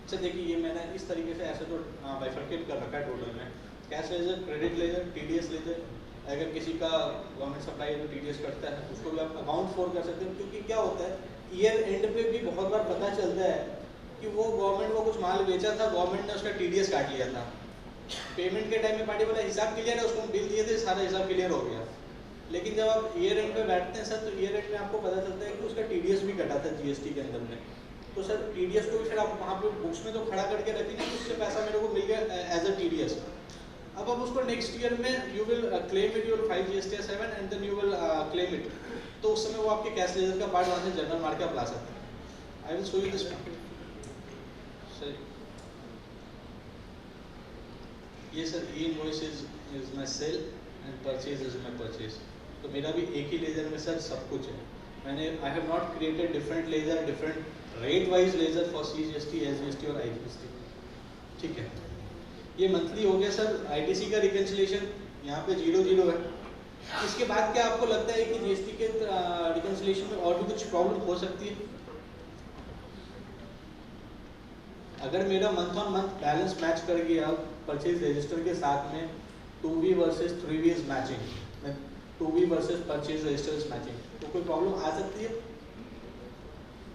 अच्छा देखिए, ये मैंने इस तरीके से ऐसे तो बाइफरकेट कर रखा है टोटल में। Cash ledger, credit ledger, TDS ledger. अगर किसी का गवर्नमेंट सप्लाई तो TDS कटता है, उसको भी आप अकाउंट फॉर कर सकते हैं। क्योंकि क्या होता है, ईयर एंड पे भी बहुत बार पता चलता है कि वो गवर्नमेंट को कुछ माल बेचा था, गवर्नमेंट ने उसका TDS काट लिया था। पेमेंट के टाइम में पार्टी वाला हिसाब क्लियर है, उसको बिल दिए थे, सारा हिसाब क्लियर हो गया। लेकिन जब आप ईयर एंड पे बैठते हैं सर, तो ईयर एंड में आपको पता चलता है कि उसका TDS भी कटा था GST के अंदर में। तो सर TDS को भी फिर आप वहाँ पे बुक्स में तो खड़ा करके रखेंगे, तो उससे पैसा मेरे को मिल गया एज अ TDS। अब आप उसको नेक्स्ट ईयर में you will claim it, you will file GST 7 and then you will claim it. तो उस समय वो आपके कैश लेजर का पार्ट वहाँ से जनरल मार के आप ला सकते हैं। I will show you this sir. ये sir invoice is my sale and purchase is my purchase. तो मेरा भी एक ही लेजर में सर सब कुछ है। मैंने I have not created different ledger, different rate wise ledger for CGST, SGST और IGST। ठीक है, ये मंथली हो गया सर। ITC का रिकन्सिलेशन यहाँ पे 0 है। इसके बाद क्या आपको लगता है कि GST के रिकन्सिलेशन में और भी कुछ प्रॉब्लम हो सकती है? अगर मेरा month on month balance match कर गया परचेज रजिस्टर के साथ में, 2B versus 3B is matching, 2B versus purchase register is matching, तो कोई प्रॉब्लम आ सकती है?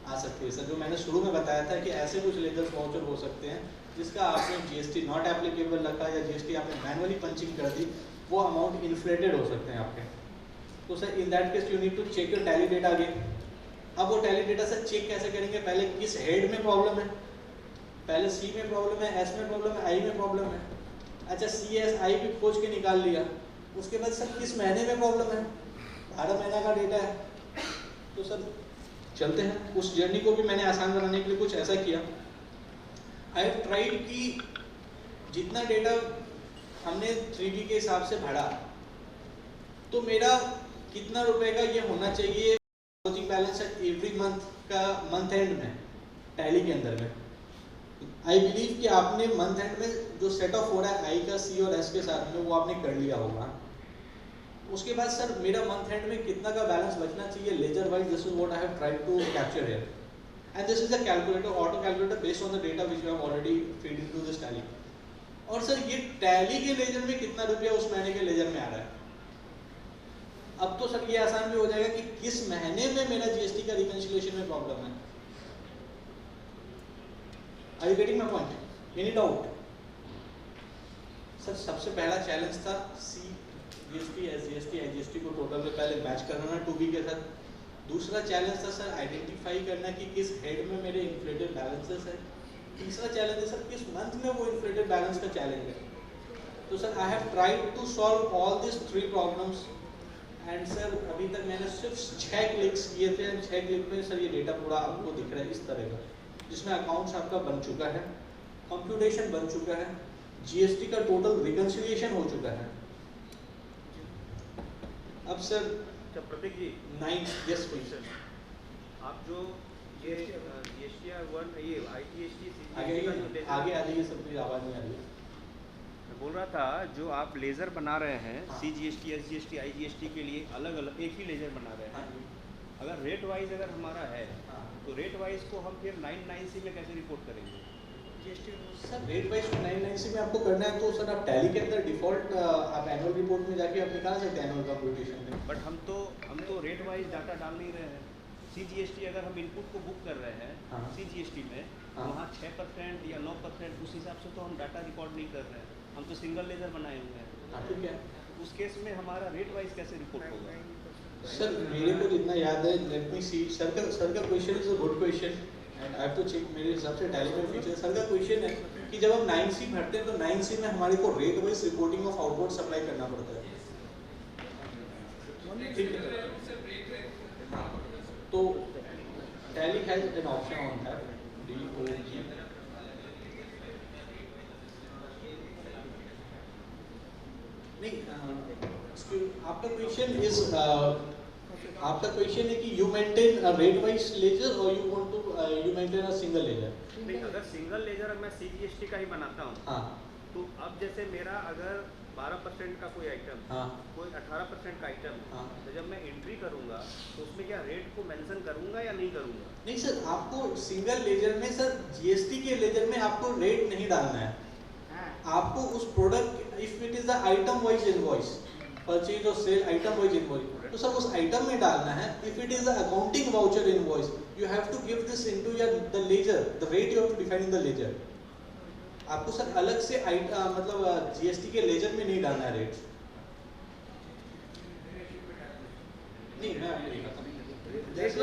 आ सकती है सर। जो मैंने शुरू में बताया था कि ऐसे कुछ लेजर्स वाउचर हो सकते हैं जिसका आपने GST नॉट एप्लीकेबल रखा या GST आपने मैनुअली पंचिंग कर दी, वो अमाउंट इन्फ्लेटेड हो सकते हैं आपके। तो sir in that case you need to check your Tally data again. अब वो टैली डेटा सर चेक कैसे करेंगे? पहले किस हेड में प्रॉब्लम है, पहले C में प्रॉब्लम है, S में प्रॉब्लम है, I में प्रॉब्लम है। अच्छा CSI भी खोज के निकाल लिया, उसके बाद सर किस महीने में प्रॉब्लम है? 12 महीना का डेटा है। तो सर चलते हैं, उस जर्नी को भी मैंने आसान बनाने के लिए कुछ ऐसा किया। आई हैव ट्राइड कि जितना डेटा हमने 3B के हिसाब से भरा, तो मेरा कितना रुपए का ये होना चाहिए closing balance at every month का, मंथ एंड में टैली के अंदर में। आई बिलीव कि आपने मंथ एंड में जो सेट ऑफ हो रहा है I का, C और S के साथ में, वो आपने कर लिया होगा। उसके बाद सर मेरा मंथ एंड में कितना का बैलेंस बचना चाहिए ledger wise, this is what I have tried to capture here and this is a calculator, auto calculator based on the data which we have already feed into this Tally. और sir ये Tally के ledger में कितना रुपया उस महीने के ledger में आ रहा है। अब तो सर ये आसान भी हो जाएगा कि किस महीने में मेरा GST का रिकन्सिलिएशन में प्रॉब्लम है। Are you getting my point? Any doubt? Sir सबसे पहला चैलेंज था CGST, SGST, IGST को टोटल में पहले मैच कराना 2B के साथ। दूसरा चैलेंज था सर आइडेंटिफाई करना कि किस हेड में मेरे इन्फ्लेटेड बैलेंसेस है। तीसरा चैलेंज है सर किस मंथ में वो इन्फ्लेटेड बैलेंस का चैलेंज है। तो sir I have tried to solve all this 3 problems and sir अभी तक मैंने सिर्फ 6 क्लिक्स किए थे एंड 6 क्लिक में सर ये डेटा पूरा आपको दिख रहा है इस तरह का, जिसमें अकाउंट्स आपका बन चुका है, कंप्यूटेशन बन चुका है, GST का टोटल रिकंसिलिएशन हो चुका है। अब sir Pratik ji 9 yes please आप जो ये GST-1 ये IGST आगे आ जाइए सर, प्लीज आवाज नहीं आ रही है। मैं बोल रहा था जो आप लेज़र बना रहे हैं हाँ। CGST, SGST, IGST के लिए अलग अलग एक ही लेज़र बना रहे हैं, अगर रेट वाइज अगर हमारा है तो रेट वाइज को हम फिर 990C में कैसे रिपोर्ट करेंगे? सर रेट वाइज 990C में आपको करना है तो सर आप टैली के अंदर डिफॉल्ट आप एनुअल रिपोर्ट में जाके आप निकाल सकते हैं एनुअल कंप्यूटेशन में। बट हम तो रेट वाइज डाटा डाल नहीं रहे हैं। CGST अगर हम इनपुट को बुक कर रहे हैं हाँ। CGST में वहाँ 6% या 9% उस हिसाब से तो हम डाटा रिकॉर्ड नहीं कर रहे हैं, हम तो सिंगल लेज़र बनाए हुए हैं। ठीक है, उस केस में हमारा रेट वाइज कैसे रिपोर्ट होगा? सर मेरे को जितना याद है, लेट मी सी, सर का question is a good question and I have to check. मेरे हिसाब से टैली में फीचर सर का क्वेश्चन है कि जब हम 9C भरते हैं तो 9C में हमारे को rate wise reporting of outward supply करना पड़ता है। ठीक है, तो Tally has an option on that DOG। नहीं आपका क्वेश्चन है कि you maintain a rate wise ledger और you want to you maintain a single ledger. नहीं, अगर सिंगल लेजर मैं CGST का ही बनाता हूँ हाँ तो अब जैसे मेरा अगर 12% का कोई आइटम, हाँ कोई 18% का आइटम, हाँ। तो जब मैं एंट्री करूंगा तो उसमें क्या रेट को मेंशन करूंगा या नहीं करूंगा? नहीं सर, आपको सिंगल लेजर में सर GST के लेजर में आपको रेट नहीं डालना है। आपको उस product if it is a item wise invoice, purchase और सेल आइटम वाइज इनवॉइस, तो सर उस आइटम में डालना है। If it is a accounting voucher invoice you have to give this into your the ledger, the rate you have to define in the ledger. आपको sir अलग से मतलब GST के लेजर में नहीं डालना है रेट। नहीं मैं आपको दिखाता हूं, जैसे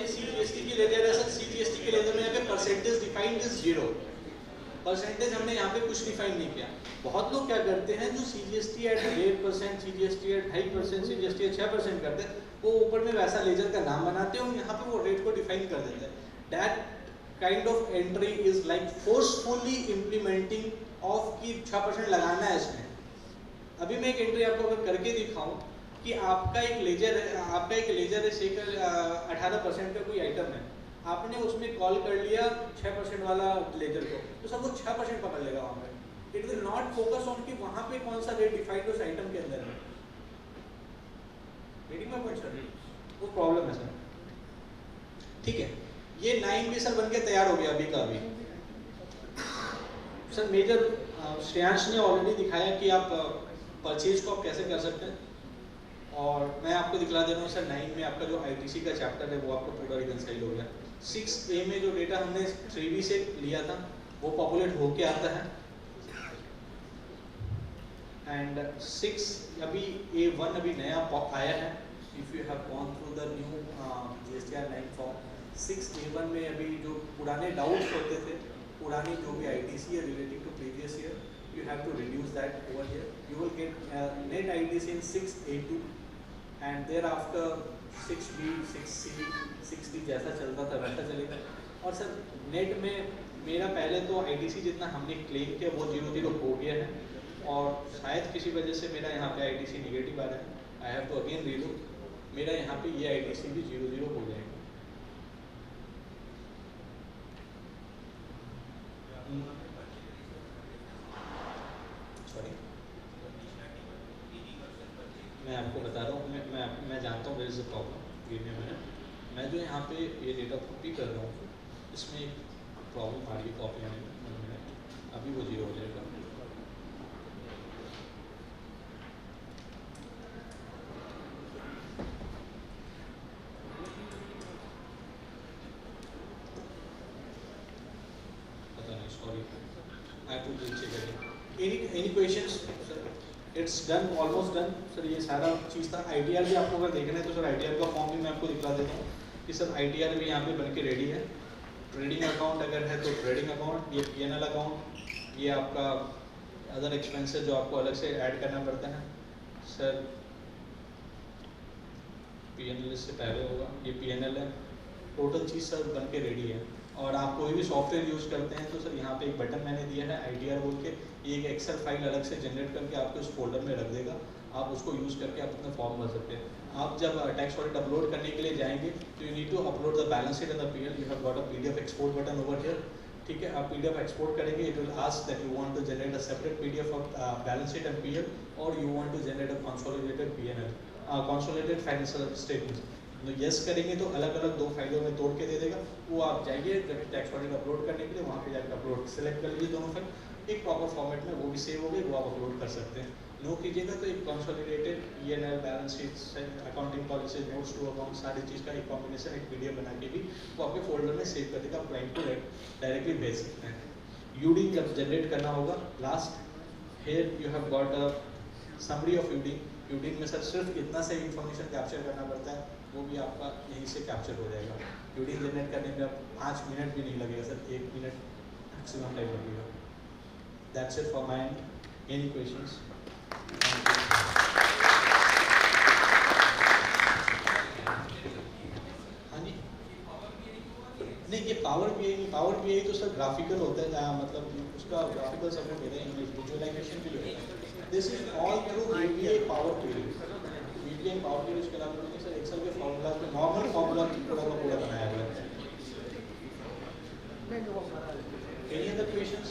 CGST की लेजर है सर, CGST के लेजर में यहाँ पे परसेंटेज डिफाइंड इज 0, परसेंटेज हमने यहाँ पे कुछ डिफाइन नहीं किया। बहुत लोग क्या करते हैं जो CGST at 1.5%, CGST at 2.5%, CGST at 6% करते हैं, वो ऊपर में वैसा लेजर का नाम बनाते हैं और यहाँ पे वो रेट को डिफाइन कर देते हैं। That kind of entry is like forcefully implementing of कि 6% लगाना है इसमें। अभी मैं एक एंट्री आपको अगर करके दिखाऊं कि आपका एक लेजर है शेकर 18% का कोई आइटम है, आपने उसमें कॉल कर लिया 6% वाला लेजर को, तो सब वो 6% पकड़ लेगा वहाँ पे। It will not focus on कि वहाँ पे कौन सा रेट डिफाइंड उस आइटम के अंदर है। मीटिंग में पॉइंट सर, वो प्रॉब्लम है सर। ठीक है, ये 9 भी सर बन के तैयार हो गया अभी का अभी। सर मेजर श्रेयांश ने ऑलरेडी दिखाया कि आप परचेज को आप कैसे कर सकते हैं, और मैं आपको दिखला दे रहा हूँ सर 9 में आपका जो ITC का चैप्टर है वो आपको पूरा रिकंसाइल हो गया। 6A में जो डेटा हमने 3B से लिया था वो पॉपुलेट होके आता है, एंड 6 अभी A1 अभी नया आया है। If you have gone through the new GSTR 9 form, 6A1 में अभी जो पुराने डाउट्स होते थे, पुरानी जो भी ITC है relating to previous year, you have to reduce that over here. You will get net ITC in 6A2 and thereafter 6B, 6C, 6D जैसा चलता था वैसा चलेगा। और सर नेट में मेरा पहले तो ITC जितना हमने क्लेम किया वो 0-0 हो गया है, और शायद किसी वजह से मेरा यहाँ पे ITC निगेटिव आ रहा है। आई हैव टू अगेन रीलूक, मेरा यहाँ पे ये ITC भी 0-0 हो जाएगा। मैं आपको बता रहा हूँ, मैं जानता हूँ where is the problem. Give me a minute. मैं जो यहाँ पे ये डेटा कॉपी कर रहा हूँ इसमें एक प्रॉब्लम आ रही है कॉपी आने में। 1 मिनट, अभी वो 0 हो जाएगा। To check again. Any questions? It's done, almost done sir. ये सारा चीज़ था। ITR भी आपको अगर देखना है तो सर ITR का फॉर्म भी मैं आपको दिखा देता हूँ कि सर ITR भी यहाँ पे बन के रेडी है। ट्रेडिंग अकाउंट अगर है तो ट्रेडिंग अकाउंट, ये P&L अकाउंट, ये आपका अदर एक्सपेंसेस जो आपको अलग से ऐड करना पड़ता है सर। P&L इससे पहले होगा, ये P&L है। टोटल चीज़ सर बन के रेडी है। और आप कोई भी सॉफ्टवेयर यूज़ करते हैं तो सर यहाँ पे एक बटन मैंने दिया है ITR बोल के, ये एक एक्सेल फाइल अलग से जनरेट करके आपको इस फोल्डर में रख देगा। आप उसको यूज़ करके आप अपना फॉर्म भर सकते हैं। आप जब टैक्स ऑडिट अपलोड करने के लिए जाएंगे तो you need to upload the balance sheet and the PL। You have got a PDF export button over here. ठीक है, आप PDF एक्सपोर्ट करेंगे, it will ask that you want to generate a separate PDF of balance sheet and PL और you want to generate a consolidated P&L, consolidated financial statements. तो yes करेंगे तो अलग अलग 2 फाइलों में तोड़ के दे देगा। वो आप जाइए टैक्स ऑडिट अपलोड करने के लिए, वहाँ पे जाकर अपलोड सेलेक्ट कर लीजिए दोनों फाइल, एक प्रॉपर फॉर्मेट में वो भी सेव हो गई, वो आप अपलोड कर सकते हैं। नो कीजिएगा तो एक consolidated P&L, balance sheet, accounting policy, notes to account, सारी चीज़ का एक कॉम्बिनेशन, एक PDF बना के भी वो आपके फोल्डर में सेव कर देगा। आप क्लाइंट को डायरेक्टली भेज सकते हैं। UD जब जनरेट करना होगा, last here you have got a summary of UD। UD में सर सिर्फ इतना से इन्फॉर्मेशन कैप्चर करना पड़ता है, वो भी आपका यहीं से कैप्चर हो जाएगा। UD जनरेट करने में अब 5 मिनट भी नहीं लगेगा सर, 1 मिनट मैक्सिमम टाइम लगेगा। That's it for my and. Any questions? हाँ जी, नहीं ये पावर BI नहीं, पावर BI तो सर ग्राफिकल होता है, जहाँ मतलब उसका ग्राफिकल सपोर्ट होता है, इंग्लिश विजुअलाइजेशन के लिए होता है। This is all through VBA power query. VBA power query उसके अलावा नहीं सर। एक्सेल के फार्मूला में नॉर्मल फार्मूला पूरा का पूरा बनाया हुआ है। Any other questions?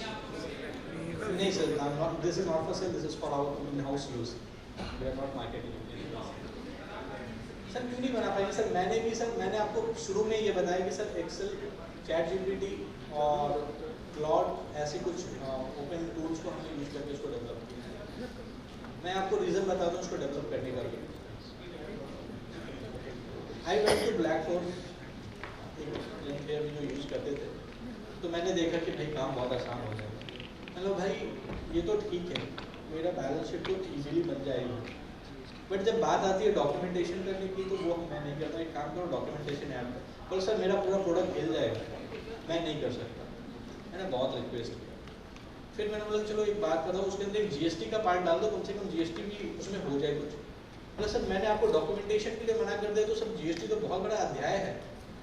नहीं sir, this is not for sale, this is for our in house use. We are not marketing. Sir क्यों नहीं बना पाएंगे सर? मैंने आपको शुरू में ये बताया कि सर एक्सेल, ChatGPT और क्लॉड ऐसे कुछ ओपन टूल्स को हमने यूज करके इसको डेवलप किया। मैं आपको रीज़न बताता हूँ इसको डेवलप करने का भी। आई वेंट टू ब्लैकबोर्ड, एक जो यूज़ करते थे, तो मैंने देखा कि भाई काम बहुत आसान हो जाएगा। हेलो भाई, ये तो ठीक है, मेरा बैलेंस शीट तो ईजिली बन जाएगी, बट जब बात आती है डॉक्यूमेंटेशन करने की तो वो मैं नहीं करता। एक काम करो, डॉक्यूमेंटेशन ऐड करो। पर सर मेरा पूरा प्रोडक्ट हिल जाएगा, मैं नहीं कर सकता। मैंने बहुत रिक्वेस्ट किया, फिर मैंने बोला चलो एक बात बताओ, उसके अंदर एक GST का पार्ट डाल दो, कम से कम GST भी उसमें हो जाए कुछ। मतलब सर मैंने आपको डॉक्यूमेंटेशन के लिए मना कर दिया तो सब GST तो बहुत बड़ा अध्याय है,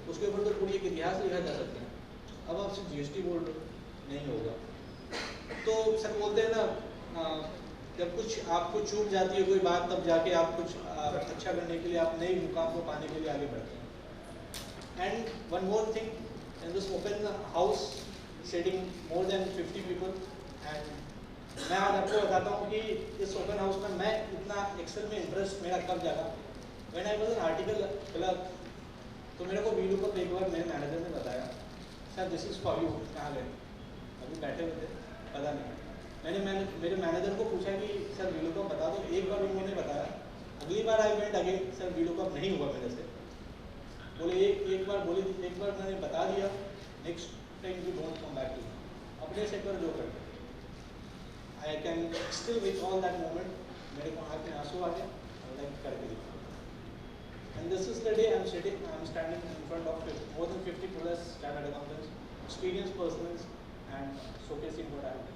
उसके ऊपर तो पूरी एक इतिहास लिखा जा सकता है। अब आप सिर्फ GST बोल दो, नहीं होगा। तो सर बोलते हैं ना, जब कुछ आपको चूक जाती है कोई बात, तब जाके आप कुछ अच्छा करने के लिए, आप नई मुकाम को पाने के लिए आगे बढ़ते हैं। And one more thing, in this open house sitting more than 50 people, and मैं आज आपको बताता हूँ कि इस ओपन हाउस में मैं इतना एक्सेल में इंटरेस्ट मेरा कब जागा। When I was an article clerk, तो मेरे को वीडियो पर एक बार मेरे मैनेजर ने बताया, sir this is for you. कहाँ गए? अभी बैठे हुए थे, पता नहीं। मैंने मेरे मैनेजर को पूछा कि सर वीडियो को बता दो। एक बार उन्होंने बताया, अगली बार I went again, sir video को नहीं हुआ मेरे से। बोले एक बार मैंने बता दिया, next time you don't come back to. अपने से कर जो करते, I can still recall that moment. मेरे को आँख में आंसू आ गया, लाइक करके दिखा। And this is the day I am standing in front of more than 50 plus chartered accountants, experienced persons, and showcasing what I have done.